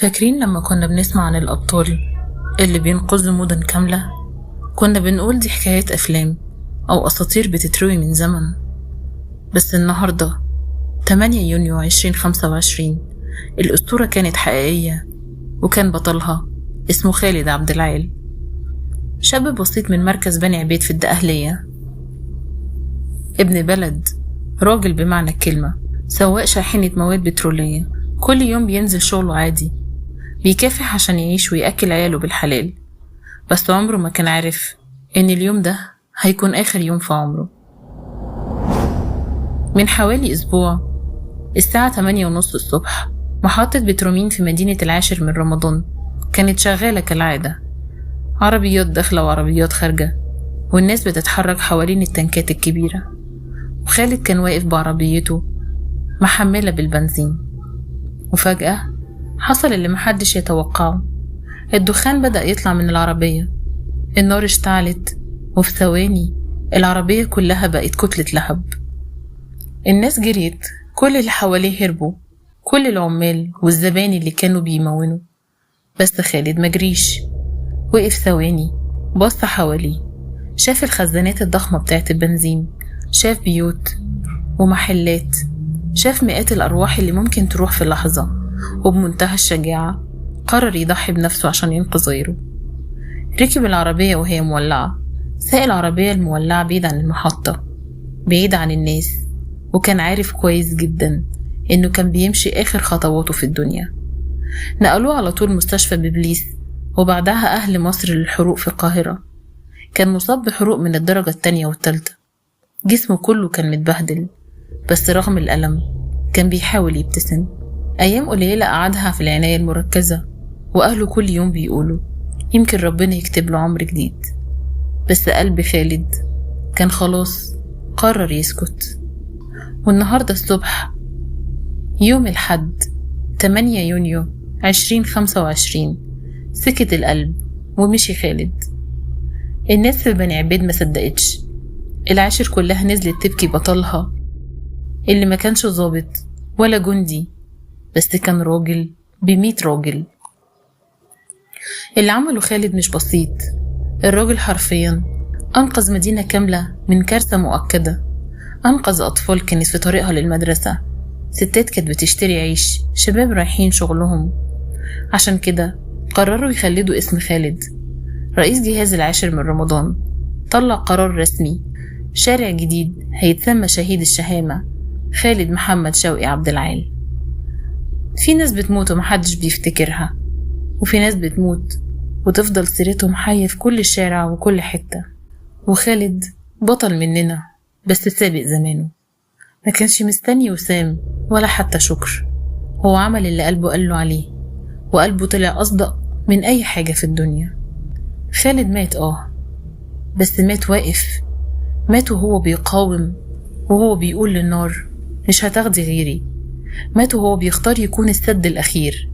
فاكرين لما كنا بنسمع عن الأبطال اللي بينقذوا مدن كاملة؟ كنا بنقول دي حكايات أفلام أو أساطير بتتروي من زمن. بس النهاردة 8 يونيو 2025 الأسطورة كانت حقيقية، وكان بطلها اسمه خالد عبد العال، شاب بسيط من مركز بني عبيد في الدقهلية، ابن بلد، راجل بمعنى الكلمة، سواق شاحنة مواد بترولية، كل يوم بينزل شغله عادي، بيكافح عشان يعيش ويأكل عياله بالحلال. بس عمره ما كان عارف إن اليوم ده هيكون آخر يوم في عمره. من حوالي أسبوع الساعة 8:30 الصبح محطة بترومين في مدينة العاشر من رمضان كانت شغالة كالعادة، عربيات داخلة وعربيات خارجة، والناس بتتحرك حوالين التنكات الكبيرة، وخالد كان واقف بعربيته محملة بالبنزين. وفجأة حصل اللي محدش يتوقعه، الدخان بدأ يطلع من العربية، النار اشتعلت، وفي ثواني العربية كلها بقت كتلة لهب. الناس جريت، كل اللي حواليه هربوا، كل العمال والزبائن اللي كانوا بيمونوا. بس خالد مجريش، وقف ثواني، بص حواليه، شاف الخزانات الضخمة بتاعت البنزين، شاف بيوت ومحلات، شاف مئات الأرواح اللي ممكن تروح في لحظة، وبمنتهى الشجاعة قرر يضحي بنفسه عشان ينقذ غيره. ركب العربية وهي مولعة، ساق العربية المولعة بعيد عن المحطة، بعيد عن الناس، وكان عارف كويس جدا إنه كان بيمشي آخر خطواته في الدنيا. نقلوه على طول مستشفى ببليس، وبعدها أهل مصر للحروق في القاهرة. كان مصاب بحروق من الدرجة التانية والتالتة، جسمه كله كان متبهدل، بس رغم الألم كان بيحاول يبتسم. أيام قليلة قعدها في العناية المركزة، وأهله كل يوم بيقولوا يمكن ربنا يكتب له عمر جديد. بس قلب خالد كان خلاص قرر يسكت. والنهاردة الصبح يوم الحد 8 يونيو 2025 سكت القلب ومشي خالد. الناس في بني عبيد ما صدقتش، العاشر كلها نزلت تبكي بطلها اللي ما كانش ضابط ولا جندي، بس كان راجل ب100 راجل. اللي عمله خالد مش بسيط، الراجل حرفيا أنقذ مدينة كاملة من كارثة مؤكدة، أنقذ أطفال كانت في طريقها للمدرسة، ستات كانت بتشتري عيش، شباب رايحين شغلهم. عشان كده قرروا يخلدوا اسم خالد. رئيس جهاز العاشر من رمضان طلع قرار رسمي، شارع جديد هيتسمى شهيد الشهامة خالد محمد شوقي عبد العال. في ناس بتموت ومحدش بيفتكرها، وفي ناس بتموت وتفضل سيرتهم حية في كل شارع وكل حتة. وخالد بطل مننا، بس سابق زمانه، ما كانش مستني وسام ولا حتى شكر. هو عمل اللي قلبه قاله عليه، وقلبه طلع أصدق من أي حاجة في الدنيا. خالد مات بس مات واقف، مات وهو بيقاوم، وهو بيقول للنار مش هتاخدي غيري. مات وهو بيختار يكون السد الأخير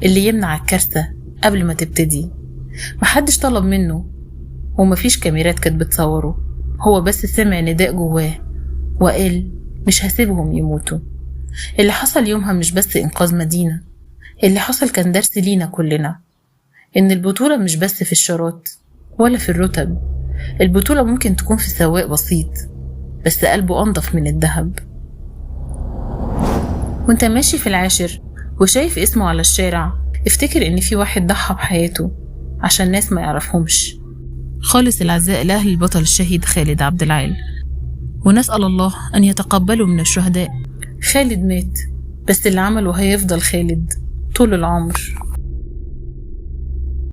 اللي يمنع الكارثة قبل ما تبتدي. محدش طلب منه، ومفيش كاميرات كانت بتصوره، هو بس سمع نداء جواه وقال مش هسيبهم يموتوا. اللي حصل يومها مش بس إنقاذ مدينة، اللي حصل كان درس لينا كلنا، إن البطولة مش بس في الشارات ولا في الرتب، البطولة ممكن تكون في سواق بسيط بس قلبه أنضف من الذهب. وانت ماشي في العاشر وشايف اسمه على الشارع، افتكر إن في واحد ضحى بحياته عشان ناس ما يعرفهمش. خالص العزاء لأهل البطل الشهيد خالد عبد العال، ونسأل الله أن يتقبله من الشهداء. خالد مات، بس اللي عمله هيفضل خالد طول العمر.